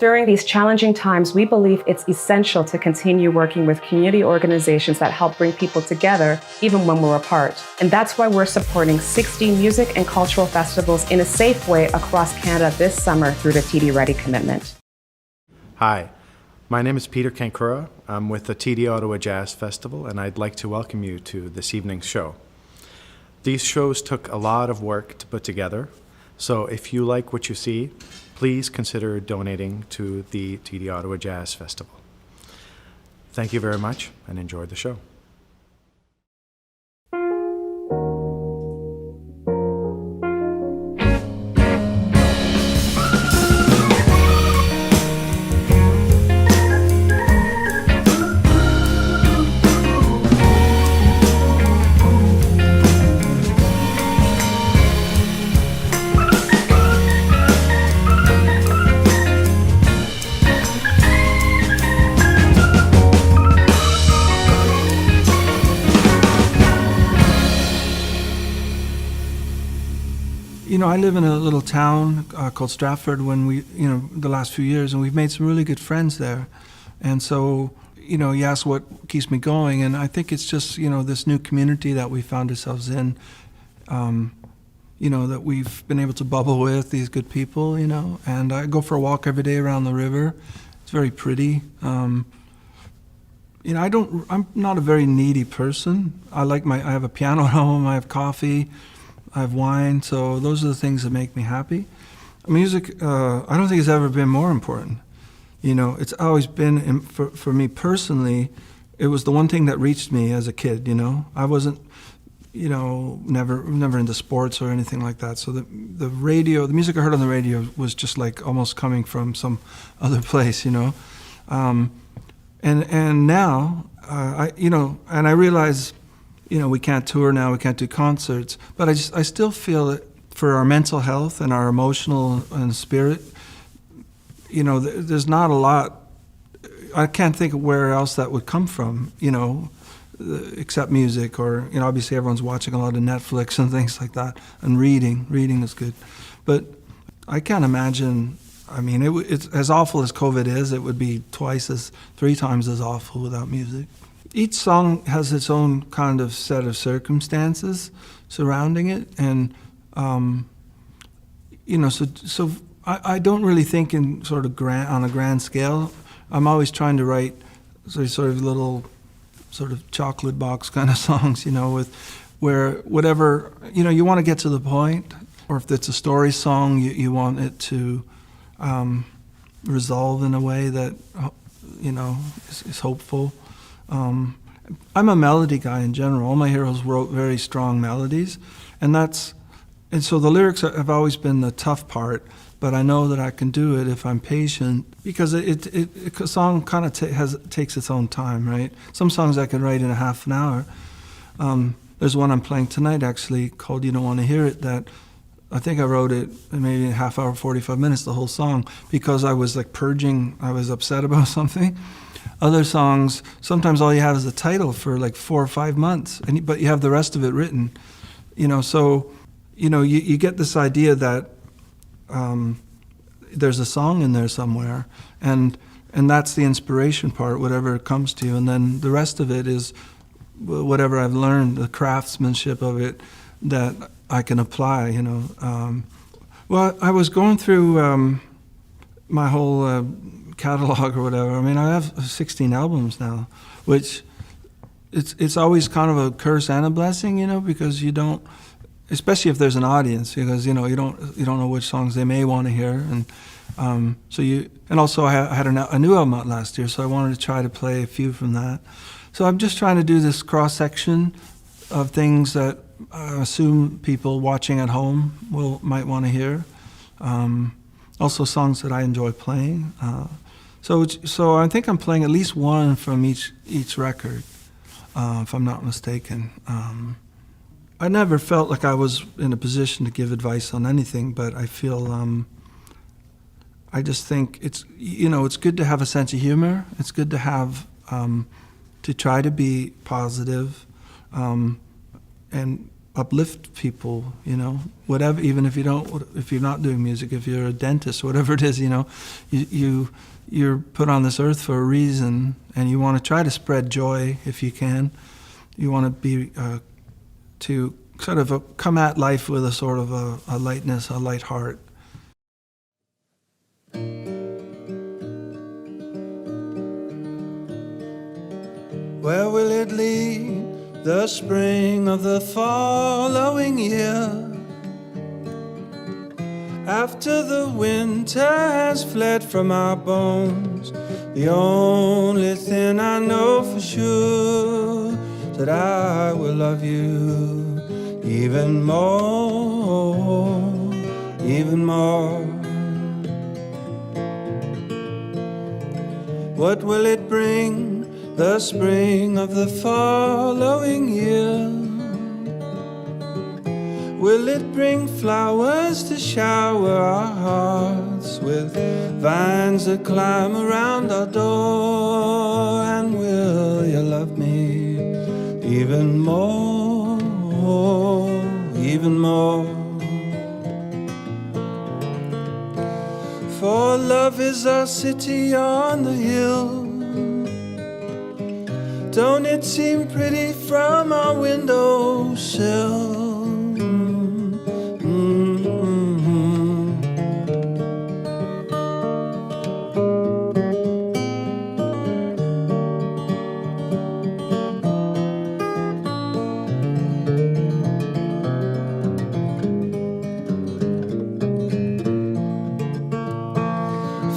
During these challenging times, we believe it's essential to continue working with community organizations that help bring people together, even when we're apart. And that's why we're supporting 60 music and cultural festivals in a safe way across Canada this summer through the TD Ready commitment. Hi, my name is Peter Kankura. I'm with the TD Ottawa Jazz Festival, and I'd like to welcome you to this evening's show. These shows took a lot of work to put together, so if you like what you see, please consider donating to the TD Ottawa Jazz Festival. Thank you very much, and enjoy the show. You know, I live in a little town called Stratford the last few years, and we've made some really good friends there. And so, you ask what keeps me going, and I think it's just, this new community that we found ourselves in, that we've been able to bubble with, these good people, and I go for a walk every day around the river. It's very pretty. I'm not a very needy person. I have a piano at home, I have coffee, I have wine, so those are the things that make me happy. Music, I don't think it's ever been more important. It's always been, for me personally, it was the one thing that reached me as a kid, I wasn't, never into sports or anything like that. So the music I heard on the radio was just like almost coming from some other place, And now, I realize, we can't tour now, we can't do concerts, but I still feel that for our mental health and our emotional and spirit, there's not a lot, I can't think of where else that would come from, except music, or, obviously everyone's watching a lot of Netflix and things like that, and reading is good. But I can't imagine, it's as awful as COVID is, it would be 3 times as awful without music. Each song has its own kind of set of circumstances surrounding it, and so I don't really think in sort of on a grand scale. I'm always trying to write sort of little sort of chocolate box kind of songs, with where whatever you want to get to the point, or if it's a story song, you want it to resolve in a way that is hopeful. I'm a melody guy in general. All my heroes wrote very strong melodies, and so the lyrics have always been the tough part, but I know that I can do it if I'm patient, because a song kind of takes its own time, right? Some songs I can write in a half an hour. There's one I'm playing tonight actually called "You Don't Want to Hear It" that I think I wrote it in maybe a half hour, 45 minutes, the whole song, because I was like purging, I was upset about something. Other songs, sometimes all you have is the title for like 4 or 5 months, but you have the rest of it written. So, you get this idea that there's a song in there somewhere, and that's the inspiration part, whatever comes to you, and then the rest of it is whatever I've learned, the craftsmanship of it that I can apply, Well, I was going through my whole catalog or whatever. I have 16 albums now, which it's always kind of a curse and a blessing, because you don't, especially if there's an audience, because you don't know which songs they may want to hear, and and also I had a new album out last year, so I wanted to try to play a few from that. So I'm just trying to do this cross section of things that I assume people watching at home might want to hear. Also songs that I enjoy playing. So I think I'm playing at least one from each record, if I'm not mistaken. I never felt like I was in a position to give advice on anything, but I feel I just think it's good to have a sense of humor. It's good to have to try to be positive, and uplift people, you know, whatever, even if you're not doing music, if you're a dentist, whatever it is, you know, you're put on this earth for a reason, and you want to try to spread joy if you can. You want to be, to sort of come at life with a sort of a lightness, a light heart. Where will it lead? The spring of the following year, after the winter has fled from our bones. The only thing I know for sure is that I will love you even more, even more. What will it bring? The spring of the following year. Will it bring flowers to shower our hearts with, vines that climb around our door? And will you love me even more, even more? For love is our city on the hill. Don't it seem pretty from our windowsill?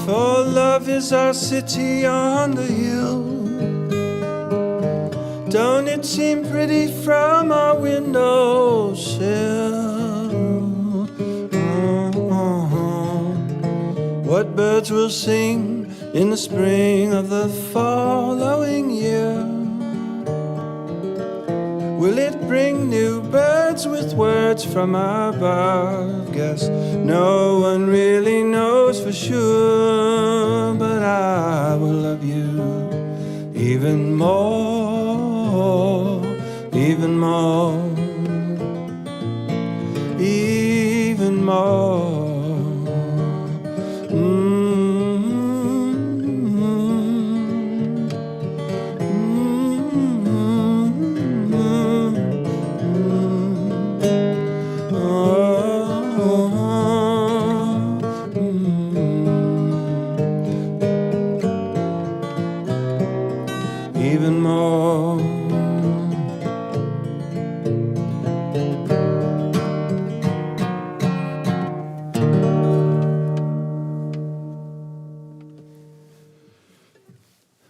For love is our city on the hill. Don't it seem pretty from our windowsill? What birds will sing in the spring of the following year? Will it bring new birds with words from above? Guess no one really knows for sure, but I will love you even more, even more, even more. Even more.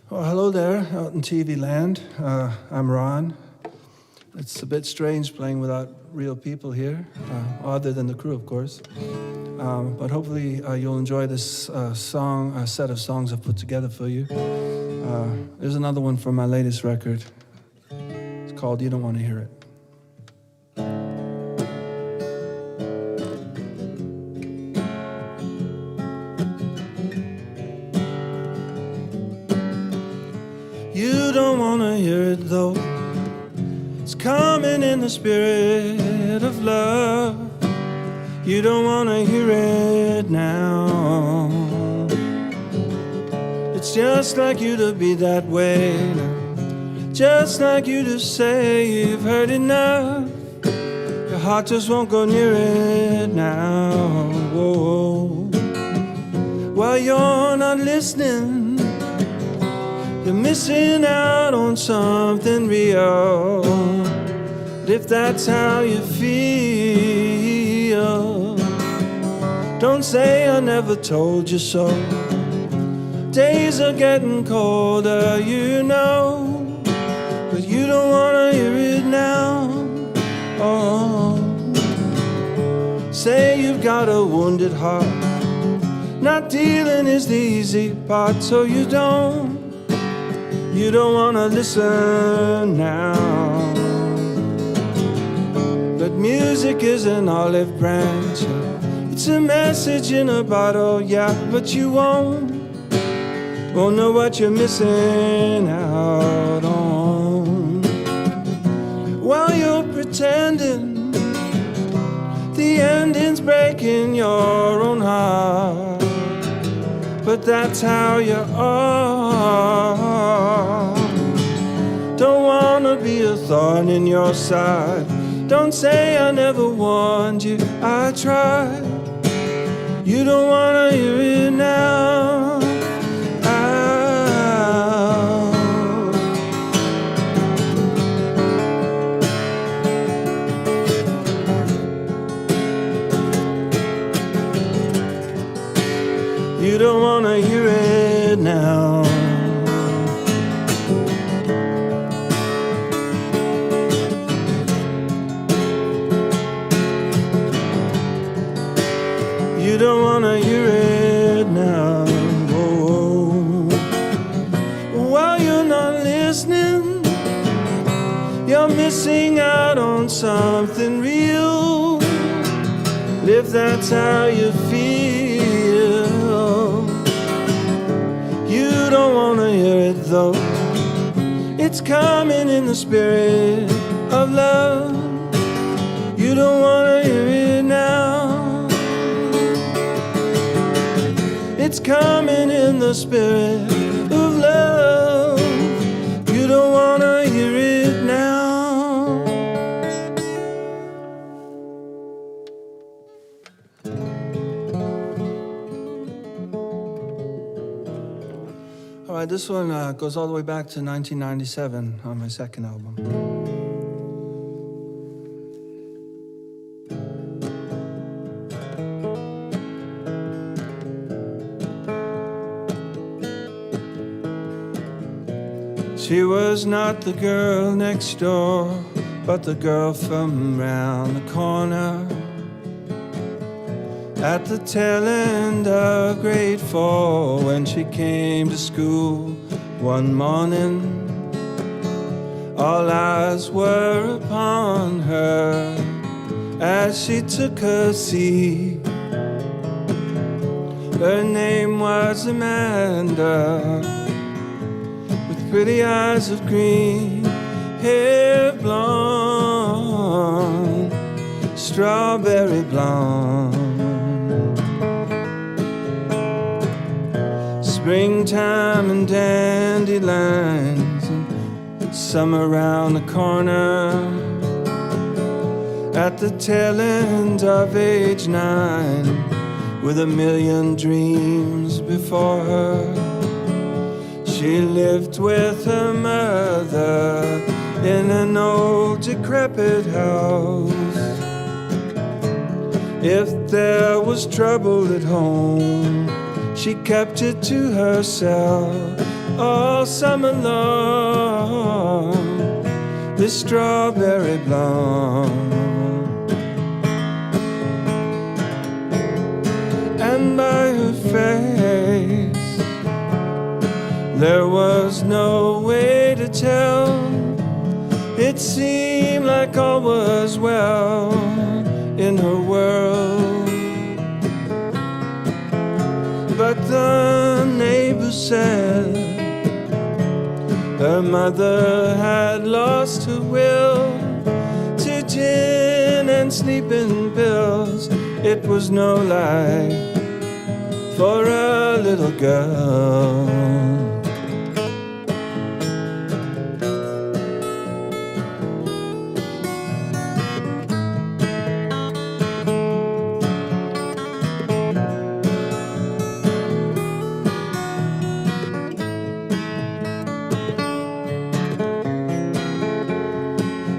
Well, hello there, out in TV land. I'm Ron. It's a bit strange playing without real people here, other than the crew, of course. But hopefully you'll enjoy this set of songs I've put together for you. There's another one from my latest record. It's called You Don't Want to Hear It. You don't want to hear it though. It's coming in the spirit of love. You don't want to hear it now. It's just like you to be that way now. Just like you to say you've heard enough. Your heart just won't go near it now. Whoa. While you're not listening, you're missing out on something real. But if that's how you feel, don't say I never told you so. Days are getting colder, you know, but you don't want to hear it now. Oh, say you've got a wounded heart. Not dealing is the easy part, so you don't want to listen now. But music is an olive branch. It's a message in a bottle, yeah, but you won't know what you're missing out on. While you're pretending The ending's breaking your own heart, but that's how you are. Don't wanna be a thorn in your side. Don't say I never warned you, I tried. You don't wanna hear it now. You don't wanna hear it now. You don't wanna hear it now. Oh. While you're not listening, you're missing out on something real. But if that's how you feel, you don't wanna hear it though. It's coming in the spirit of love. You don't wanna hear it now. It's coming in the spirit of love. You don't wanna hear it now. All right, this one goes all the way back to 1997 on my second album. She was not the girl next door, but the girl from round the corner. At the tail end of grade 4, when she came to school one morning, all eyes were upon her as she took her seat. Her name was Amanda, pretty eyes of green, hair blonde, strawberry blonde. Springtime and dandelions, and summer around the corner. At the tail end of age 9, with a million dreams before her, she lived with her mother in an old decrepit house. If there was trouble at home, she kept it to herself all summer long. This strawberry blonde. And by her face, there was no way to tell. It seemed like all was well in her world. But the neighbors said her mother had lost her will to gin and sleeping pills. It was no life for a little girl.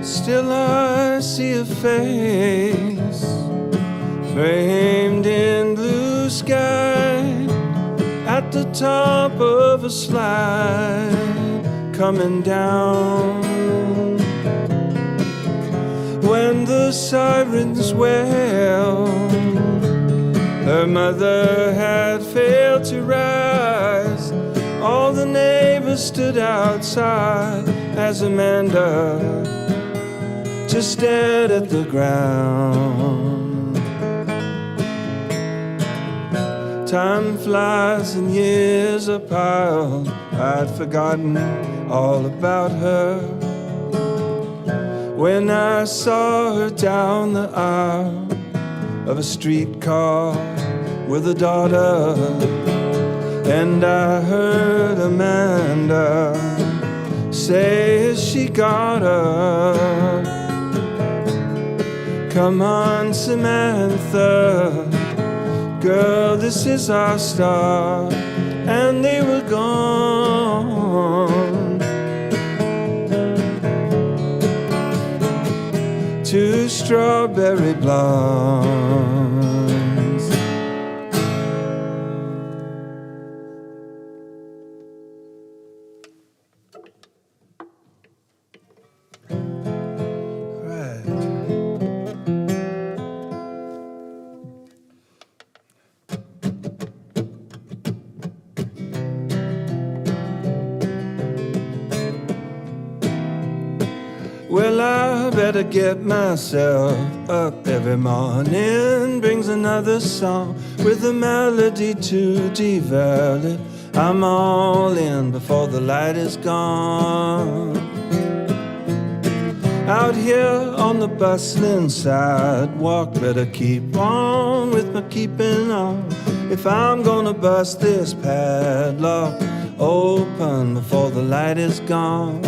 Still I see a face framed in blue sky at the top of a slide coming down. When the sirens wail, her mother had failed to rise. All the neighbors stood outside as Amanda just stared at the ground. Time flies and years are piled. I'd forgotten all about her when I saw her down the aisle of a streetcar with a daughter, and I heard Amanda say she got her. Come on, Samantha, girl, this is our star. And they were gone. Two strawberry blondes. Right. Well, I better get myself up every morning. Brings another song with a melody to develop. I'm all in before the light is gone. Out here on the bustling sidewalk, better keep on with my keeping on. If I'm gonna bust this padlock open before the light is gone.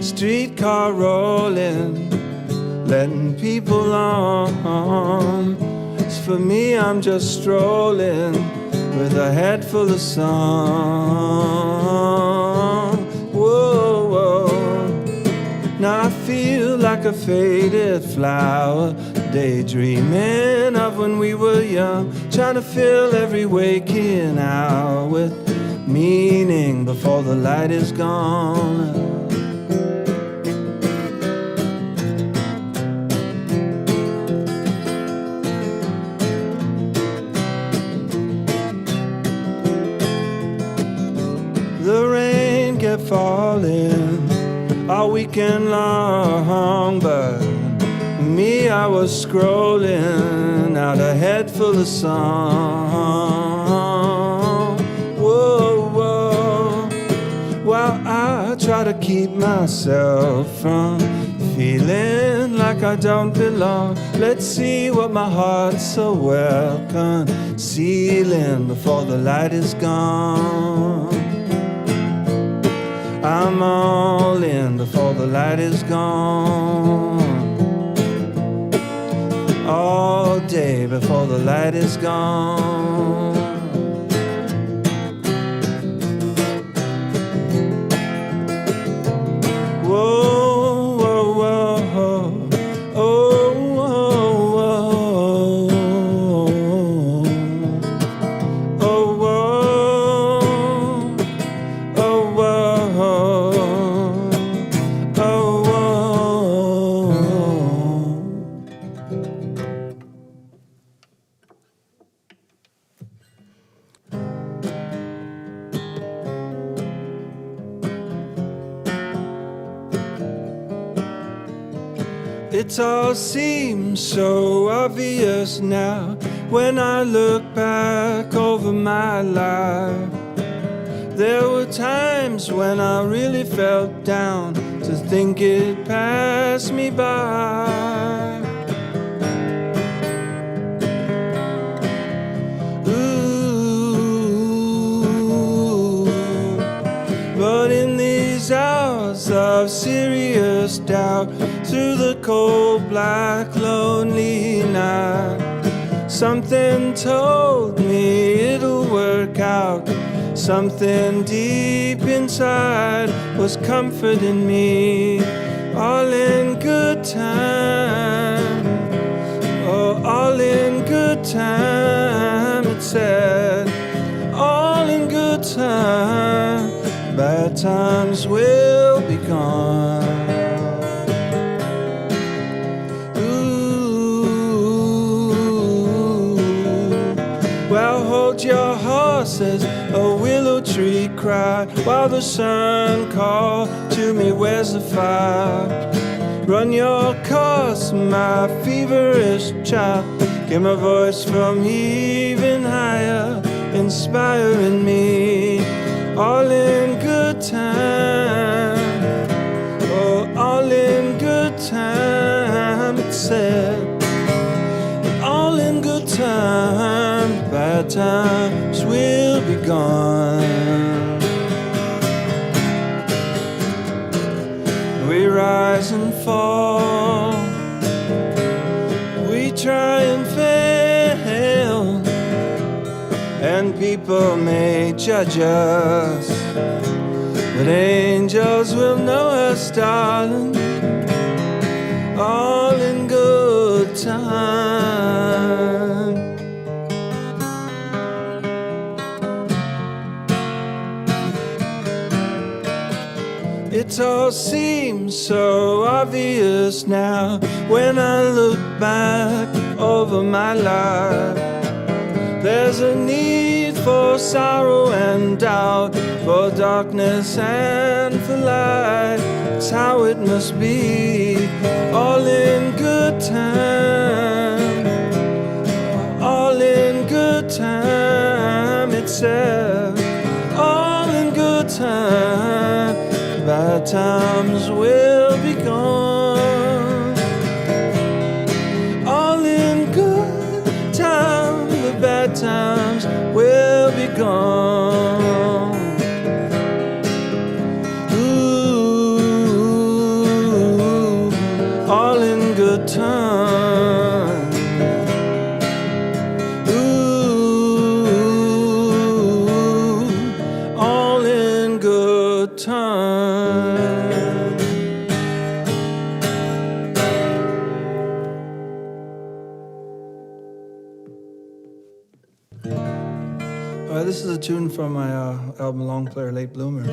Streetcar rolling, letting people on. As for me, I'm just strolling with a head full of song. Whoa, whoa. Now I feel like a faded flower, daydreaming of when we were young, trying to fill every waking hour with meaning before the light is gone. Falling all weekend long, but me, I was scrolling out a head full of song. Whoa, whoa. While I try to keep myself from feeling like I don't belong, let's see what my heart's so well concealing before the light is gone. I'm all in before the light is gone. All day before the light is gone. Whoa, whoa, whoa. Oh, whoa, whoa. Oh, whoa. Oh, whoa. It all seems so obvious now when I look back over my life. There were times when I really felt down to think it passed me by. Ooh, but in these hours of serious doubt, through the cold, black, lonely night, something told me it'll work out. Something deep inside was comforting me. All in good time. Oh, all in good time, it said. All in good time. Bad times will be gone. Well, hold your horses, a willow tree cried, while the sun called to me, where's the fire? Run your course, my feverish child. Get my voice from even higher, inspiring me. All in good time. Oh, all in good time, it said. All times will be gone. We rise and fall, we try and fail, and people may judge us, but angels will know us, darling, all in good time. It all seems so obvious now when I look back over my life. There's a need for sorrow and doubt, for darkness and for light. It's how it must be, all in good time, all in good time. It said, all in good time. Bad times will be gone, all in good time. The bad times will be gone. Ooh, all in good time. Ooh, all in good time. This is a tune from my album Long Player Late Bloomer.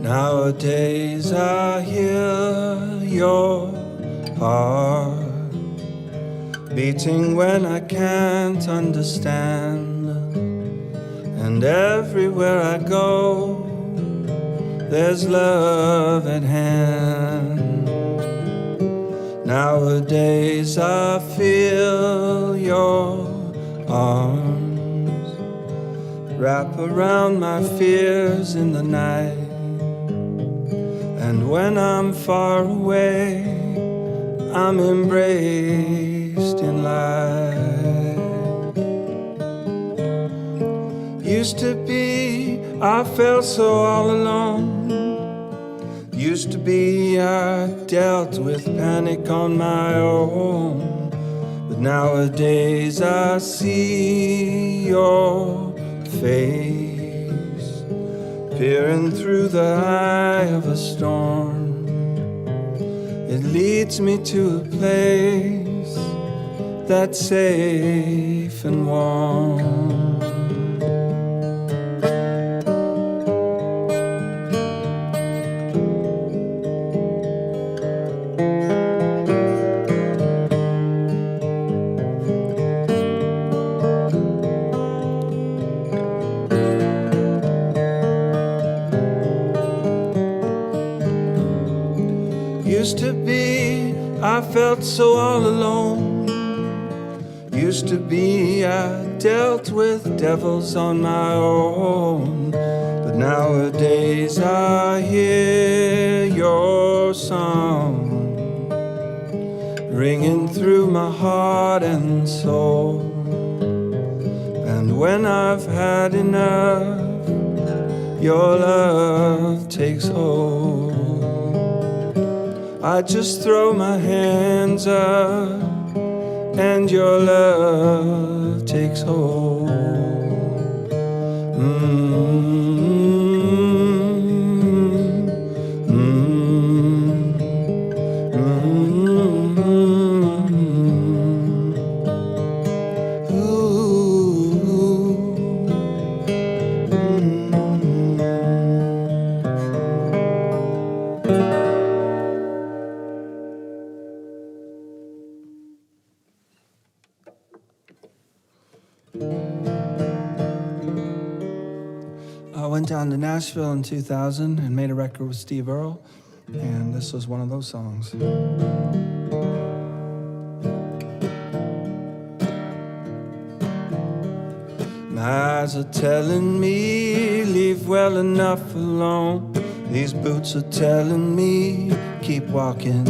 Nowadays I hear your heart beating when I can't understand, and everywhere I go there's love at hand. Nowadays I feel your arms wrap around my fears in the night. And when I'm far away, I'm embraced in light. Used to be, I felt so all alone. Used to be, I dealt with panic on my own. But nowadays I see your face peering through the eye of a storm. It leads me to a place that's safe and warm. Used to be, I felt so all alone. Used to be, I dealt with devils on my own. But nowadays I hear your song ringing through my heart and soul. And when I've had enough, your love takes hold. I just throw my hands up and your love takes hold. I went down to Nashville in 2000 and made a record with Steve Earle. And this was one of those songs. My eyes are telling me, leave well enough alone. These boots are telling me, keep walking.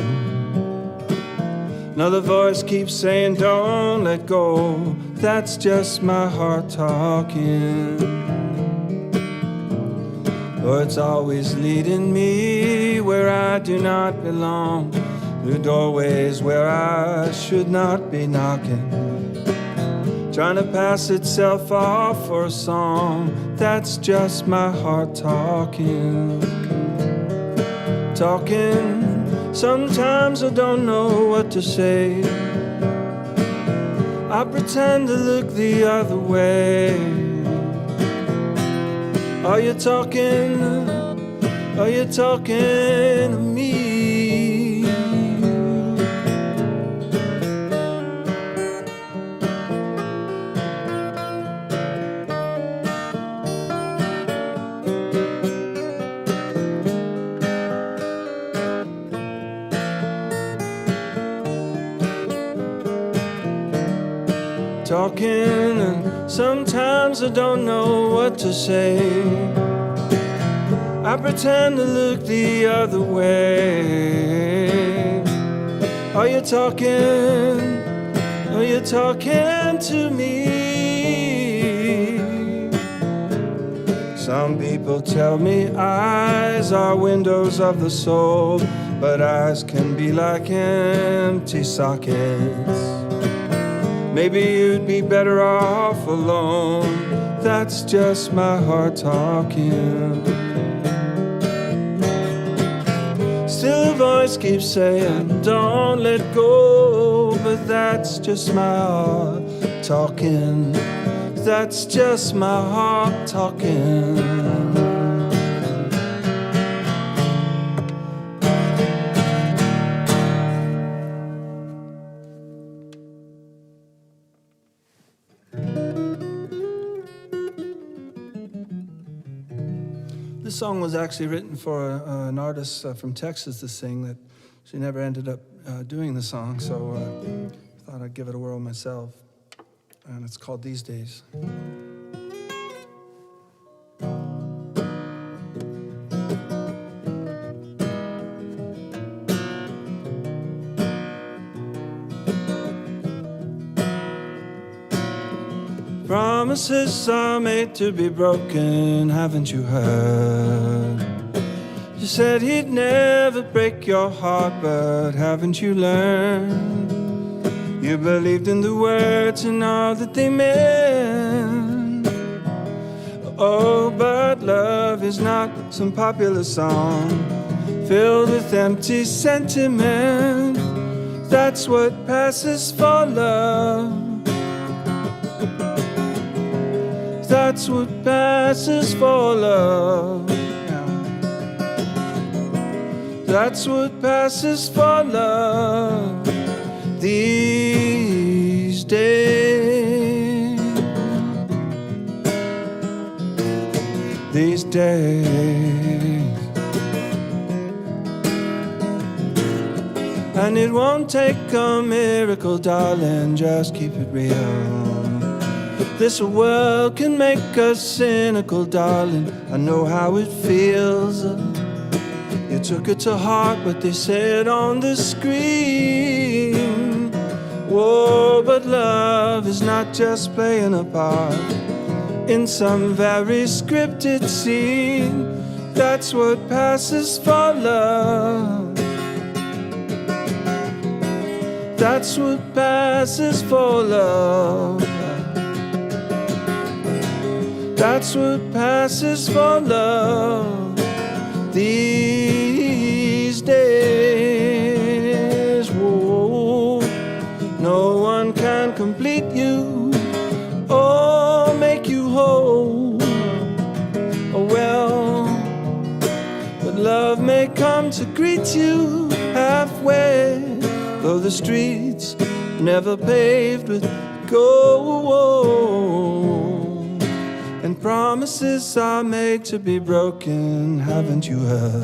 Another voice keeps saying, don't let go. That's just my heart talking. Oh, it's always leading me where I do not belong, through doorways where I should not be knocking, trying to pass itself off for a song. That's just my heart talking. Talking, sometimes I don't know what to say. I pretend to look the other way. Are you talking? Are you talking to me? Talking, and sometimes I don't know what to say. I pretend to look the other way. Are you talking? Are you talking to me? Some people tell me eyes are windows of the soul, but eyes can be like empty sockets. Maybe you'd be better off alone. That's just my heart talking. Still a voice keeps saying, don't let go. But that's just my heart talking. That's just my heart talking. This song was actually written for an artist from Texas to sing that she never ended up doing the song, so I thought I'd give it a whirl myself. And it's called These Days. Promises are made to be broken, haven't you heard? You said he'd never break your heart, but haven't you learned? You believed in the words and all that they meant. Oh, but love is not some popular song filled with empty sentiment. That's what passes for love. That's what passes for love. That's what passes for love these days. These days. And it won't take a miracle, darling, just keep it real. This world can make us cynical, darling. I know how it feels. You took it to heart what they said on the screen. Whoa, but love is not just playing a part in some very scripted scene. That's what passes for love. That's what passes for love. That's what passes for love these days. Whoa. No one can complete you or make you whole. Oh well, but love may come to greet you halfway, though the streets never paved with gold. And promises are made to be broken, haven't you heard?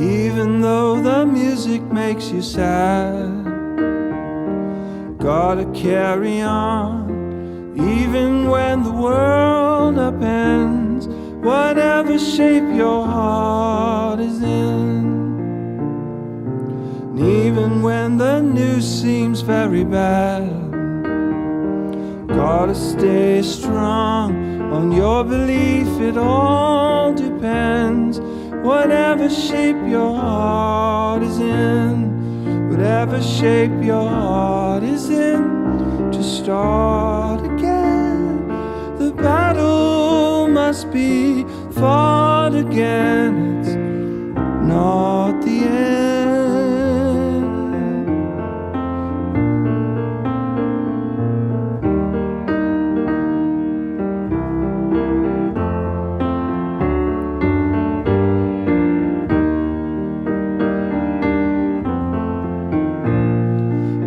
even though the music makes you sad. Gotta carry on, even when the world upends, whatever shape your heart is in. And even when the news seems very bad, gotta stay strong on your belief, it all depends. Whatever shape your heart is in, whatever shape your heart is in, just start again. The battle must be fought again, it's not the end.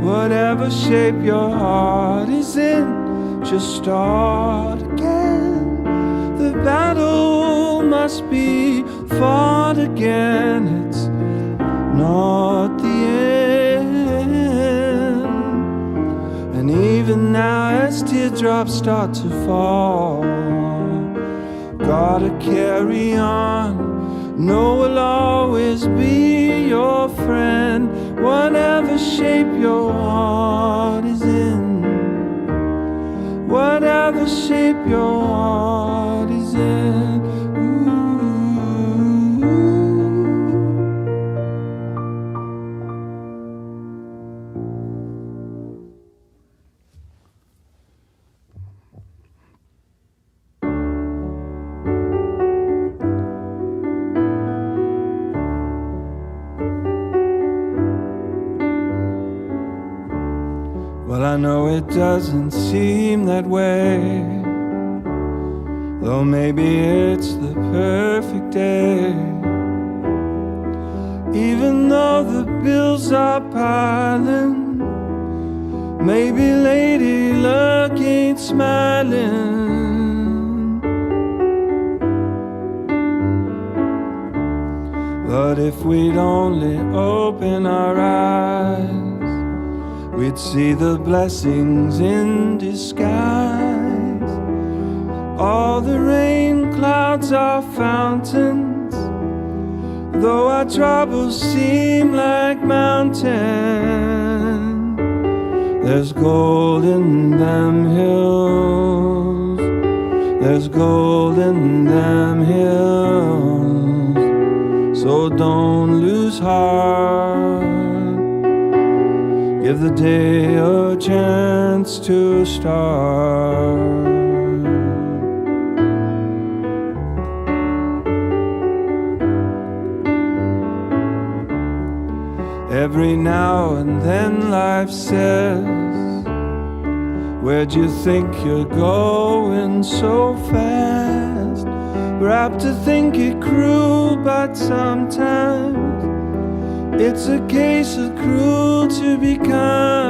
Whatever shape your heart is in, just start again. The battle must be fought again, it's not the end. And even now as teardrops start to fall, gotta carry on. No, we'll always be your friend, whatever shape your heart is in, whatever shape your heart is in. Well, I know it doesn't seem that way, though maybe it's the perfect day. Even though the bills are piling, maybe Lady Luck ain't smiling. But if we'd only open our eyes, we'd see the blessings in disguise. All the rain clouds are fountains, though our troubles seem like mountains. There's gold in them hills, there's gold in them hills. So don't lose heart, give the day a chance to start. Every now and then life says, where'd you think you're going so fast? We're apt to think it cruel, but sometimes it's a case of cruel to be kind.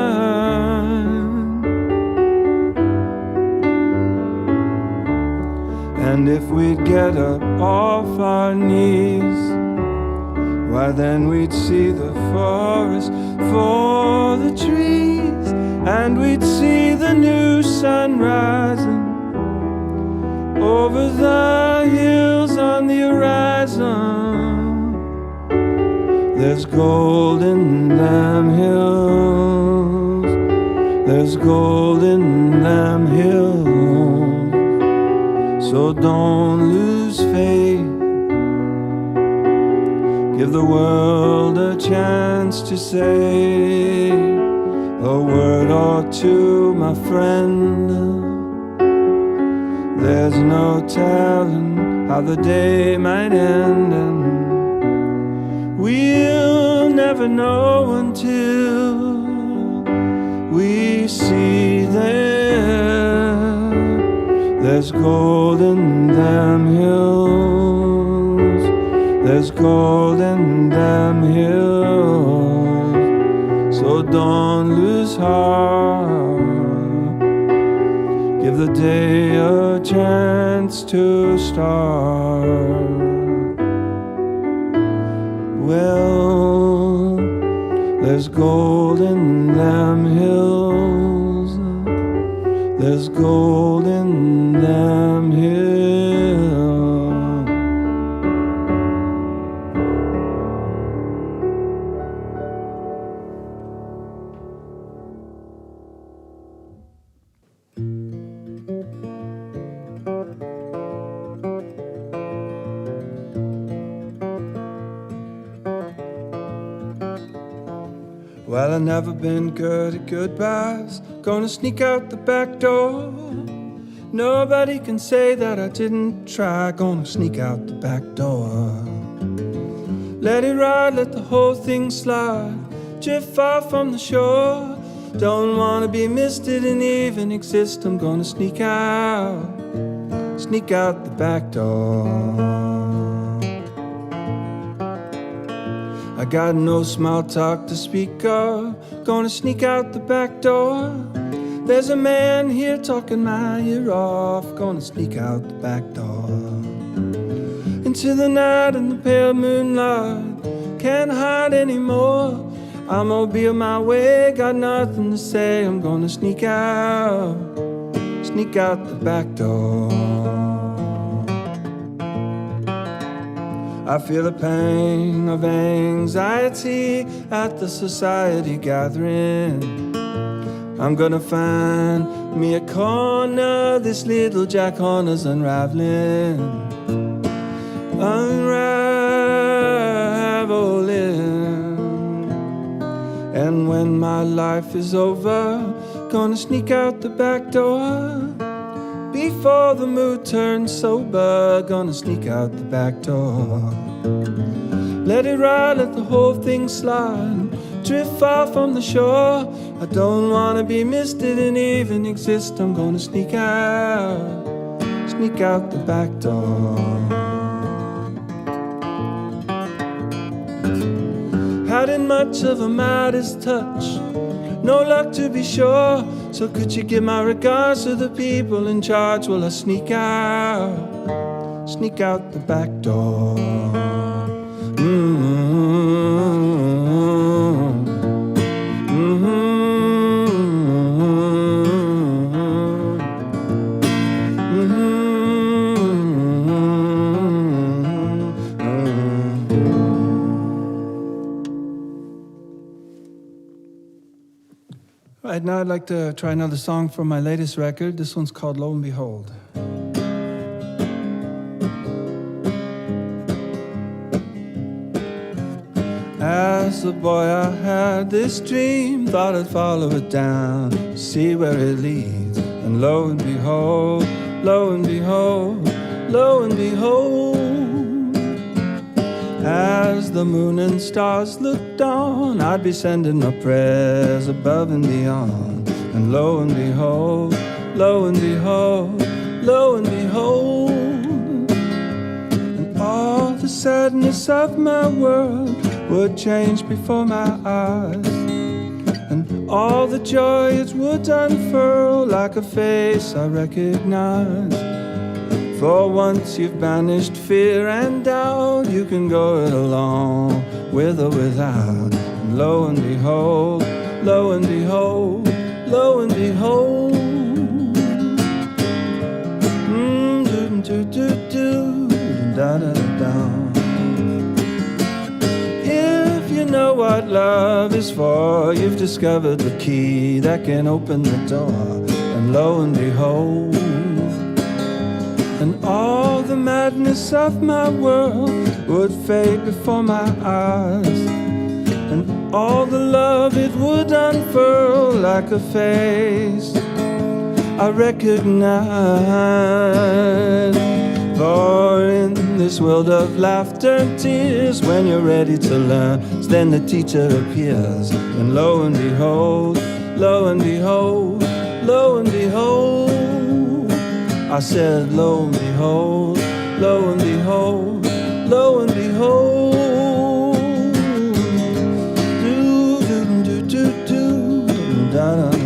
And if we'd get up off our knees, why then we'd see the forest for the trees, and we'd see the new sun rising over the hills on the horizon. There's gold in them hills, there's gold in them hills. So don't lose faith, give the world a chance to say a word or two, my friend. There's no telling how the day might end, and we'll never know until we see there. There's gold in them hills, there's gold in them hills. So don't lose heart, give the day a chance to start. Well, there's gold in them hills. There's gold in them hills. Well, I've never been good at goodbyes. Gonna sneak out the back door. Nobody can say that I didn't try. Gonna sneak out the back door. Let it ride, let the whole thing slide. Drift far from the shore. Don't wanna be missed, didn't even exist. I'm gonna sneak out the back door. I got no small talk to speak of. Gonna sneak out the back door. There's a man here talking my ear off. Gonna sneak out the back door. Into the night and the pale moonlight. Can't hide anymore. I'm gonna be on my way. Got nothing to say. I'm gonna sneak out the back door. I feel the pain of anxiety at the society gathering. I'm gonna find me a corner, this little jack horner's unraveling. Unraveling. And when my life is over, gonna sneak out the back door. Before the mood turns sober, gonna sneak out the back door. Let it ride, let the whole thing slide. Drift far from the shore. I don't wanna be missed, didn't even exist. I'm gonna sneak out the back door. Hadn't much of a Midas touch, no luck to be sure. So could you give my regards to the people in charge? Well, I sneak out the back door. Right now I'd like to try another song from my latest record. This one's called Lo and Behold. As a boy I had this dream, thought I'd follow it down, see where it leads. And lo and behold, lo and behold, lo and behold, as the moon and stars looked on, I'd be sending my prayers above and beyond. And lo and behold, lo and behold, lo and behold, and all the sadness of my world would change before my eyes, and all the joy it would unfurl like a face I recognize. For once you've banished fear and doubt, you can go it along, with or without. And lo and behold, lo and behold, lo and behold, do do do da da da. If you know what love is for, you've discovered the key that can open the door. And lo and behold, and all the madness of my world would fade before my eyes, and all the love it would unfurl like a face I recognize. For in this world of laughter and tears, when you're ready to learn, then the teacher appears. And lo and behold, lo and behold, lo and behold, I said, lo and behold, lo and behold, lo and behold, do do do do do da da da.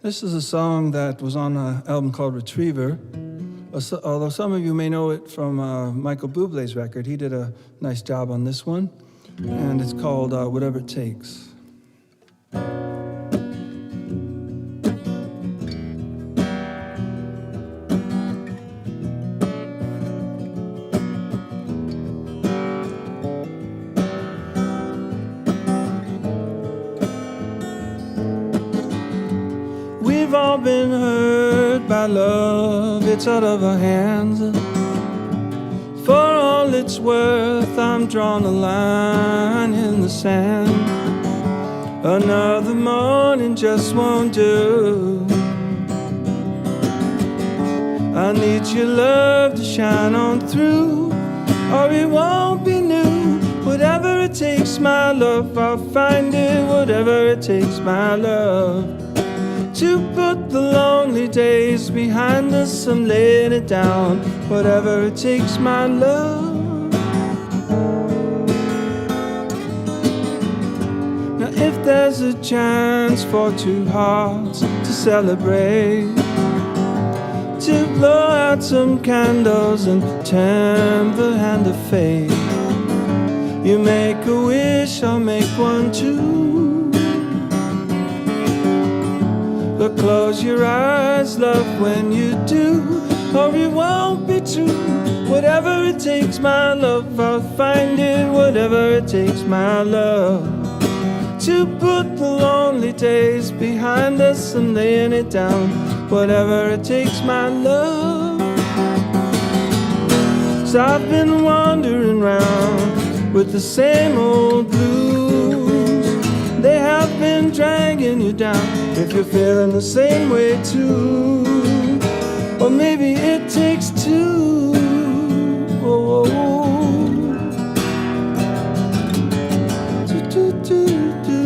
This is a song that was on an album called Retriever. Although some of you may know it from Michael Bublé's record. He did a nice job on this one. And it's called Whatever It Takes. We've all been hurt by love, it's out of our hands. For all it's worth, I'm drawing a line in the sand. Another morning just won't do. I need your love to shine on through, or it won't be new. Whatever it takes, my love, I'll find it. Whatever it takes, my love, to put the lonely days behind us, I'm laying it down. Whatever it takes, my love. Now if there's a chance for two hearts to celebrate, to blow out some candles and tempt the hand of fate, you make a wish, I'll make one too. But close your eyes, love, when you do, or it won't be true. Whatever it takes, my love, I'll find it. Whatever it takes, my love, to put the lonely days behind us, I'm laying it down. Whatever it takes, my love. So I've been wandering round with the same old blues. They have been dragging you down. If you're feeling the same way too, or maybe it takes two. Oh, oh, oh. Do, do, do, do.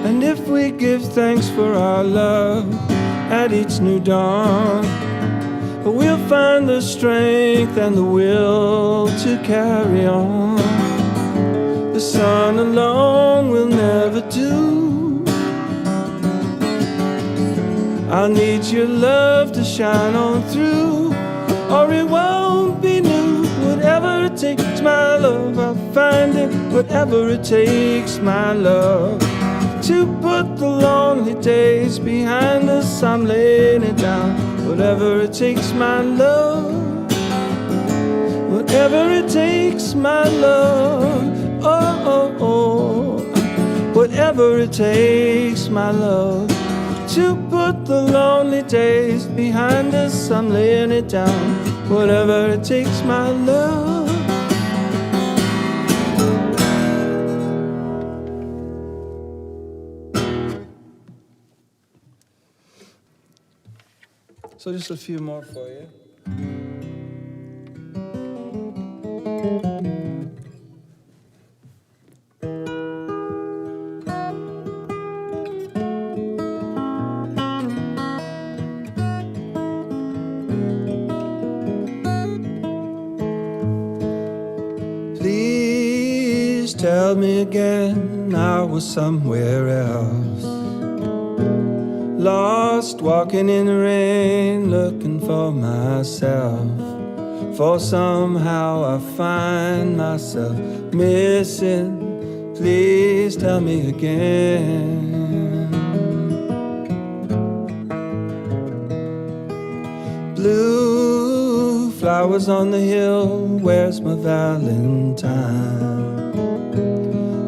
And if we give thanks for our love at each new dawn, we'll find the strength and the will to carry on. The sun alone will never do. I need your love to shine on through, or it won't be new. Whatever it takes, my love, I'll find it. Whatever it takes, my love, to put the lonely days behind us, I'm laying it down. Whatever it takes, my love. Whatever it takes, my love. Oh, oh, oh. Whatever it takes, my love, to put the lonely days behind us, I'm laying it down. Whatever it takes, my love. So just a few more for you. Please tell me again I was somewhere else, lost, walking in the rain, looking for myself. For somehow I find myself missing. Please tell me again. Blue flowers on the hill, where's my Valentine?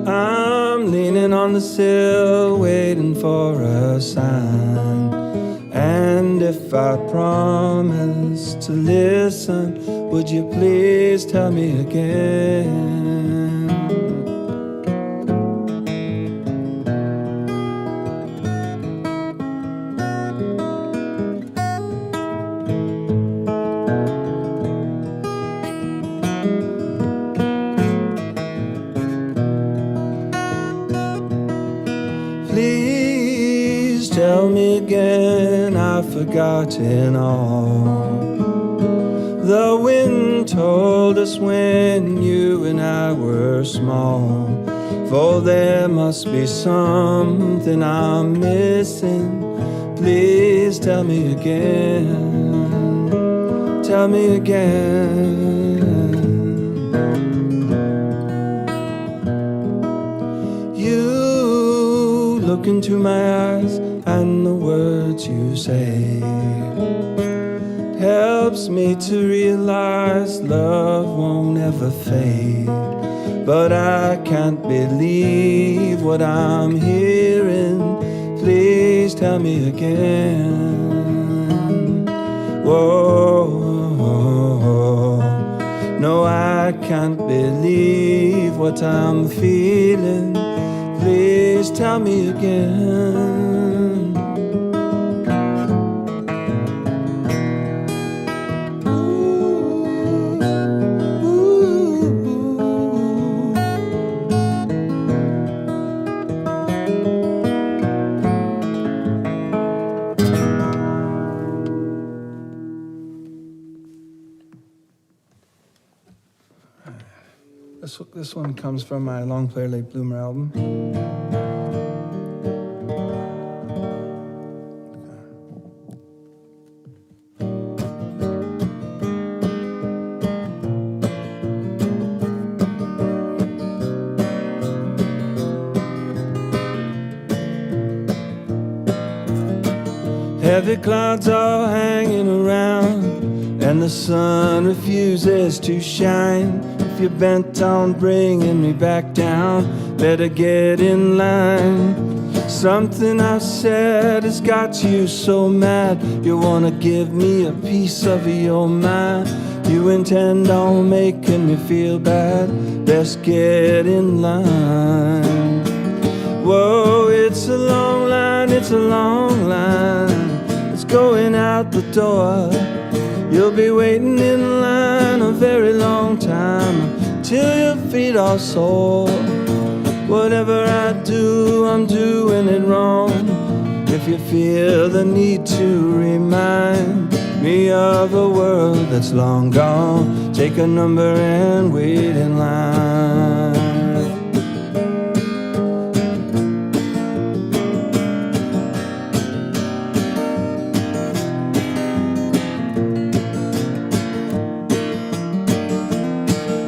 I'm leaning on the sill, waiting for a sign. And if I promise to listen, would you please tell me again? Please tell me again, I've forgotten all The wind told us when you and I were small, for there must be something I'm missing. Please tell me again, tell me again. You look into my eyes and the words you say helps me to realize love won't ever fade. But I can't believe what I'm hearing. Please tell me again. Whoa, no, I can't believe what I'm feeling. Please tell me again. This one comes from my Long Player Late Bloomer album. Heavy clouds are hanging around, and the sun refuses to shine. If you're bent on bringing me back down, better get in line. Something I've said has got you so mad, you wanna give me a piece of your mind. You intend on making me feel bad, best get in line. Whoa, it's a long line, it's a long line. It's going out the door. You'll be waiting in line a very long time till your feet are sore. Whatever I do, I'm doing it wrong. If you feel the need to remind me of a world that's long gone, take a number and wait in line.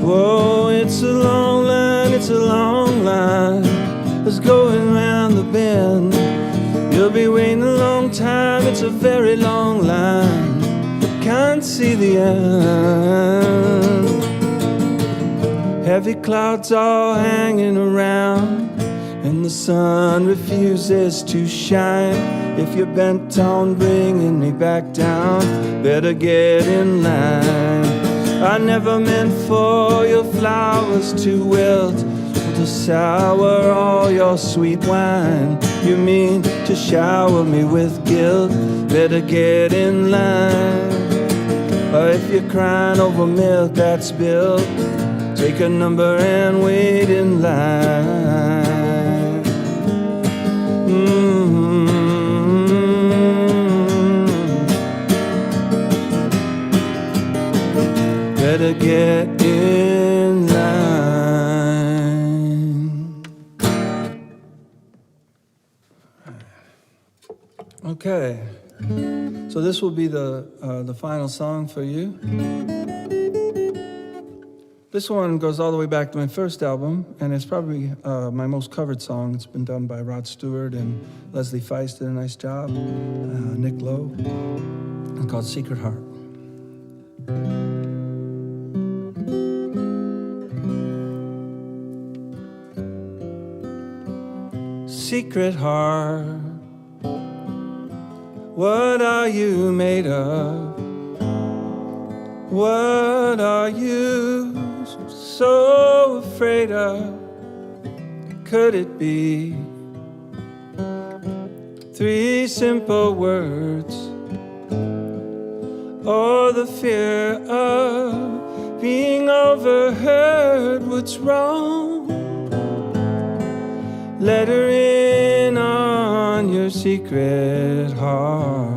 Whoa, it's a long line, it's a long line. It's going round the bend. You'll be waiting a long time, it's a very long line. Can't see the end. Heavy clouds are hanging around, and the sun refuses to shine. If you're bent on bringing me back down, better get in line. I never meant for your flowers to wilt, to sour all your sweet wine. You mean to shower me with guilt, better get in line. Or if you're crying over milk that's spilled, take a number and wait in line. Better get in line. Okay, so this will be the final song for you. This one goes all the way back to my first album, and it's probably my most covered song. It's been done by Rod Stewart, and Leslie Feist did a nice job, Nick Lowe. It's called Secret Heart. Secret heart, what are you made of? What are you so afraid of? Could it be 3 simple words, or the fear of being overheard? What's wrong? Let her in on your secret heart.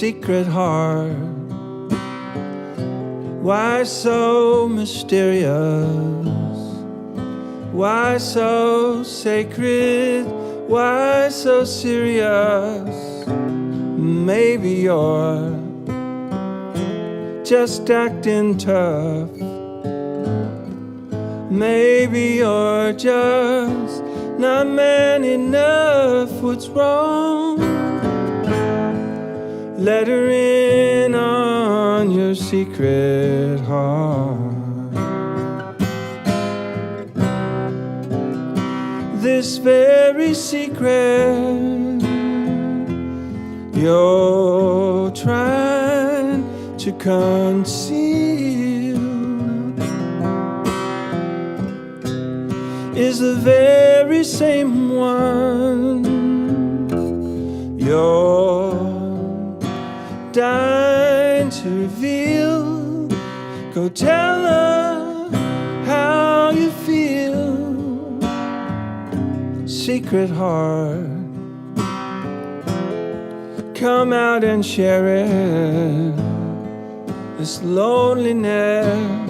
secret heart. Why so mysterious? Why so sacred? Why so serious? Maybe you're just acting tough. Maybe you're just not man enough. What's wrong? Let her in on your secret heart. This very secret you're trying to conceal is the very same one you're dying to reveal. Go tell her how you feel. Secret heart, come out and share it. This loneliness,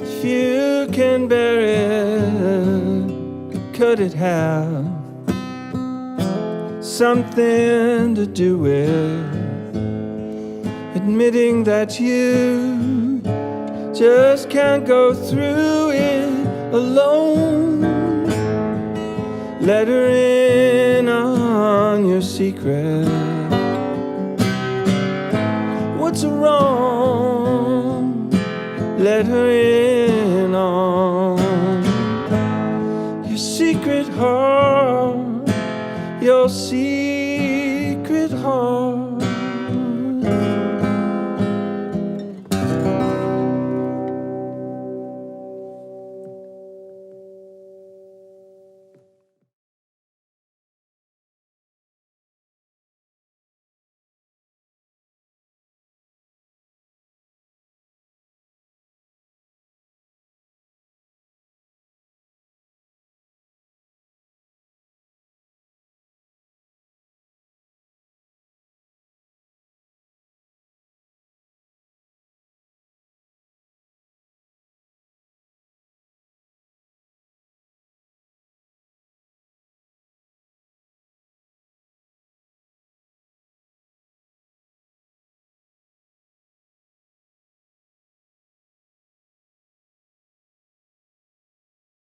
if you can bear it, could it have something to do with admitting that you just can't go through it alone? Let her in on your secret. What's wrong? Let her in on your secret heart, your secret heart.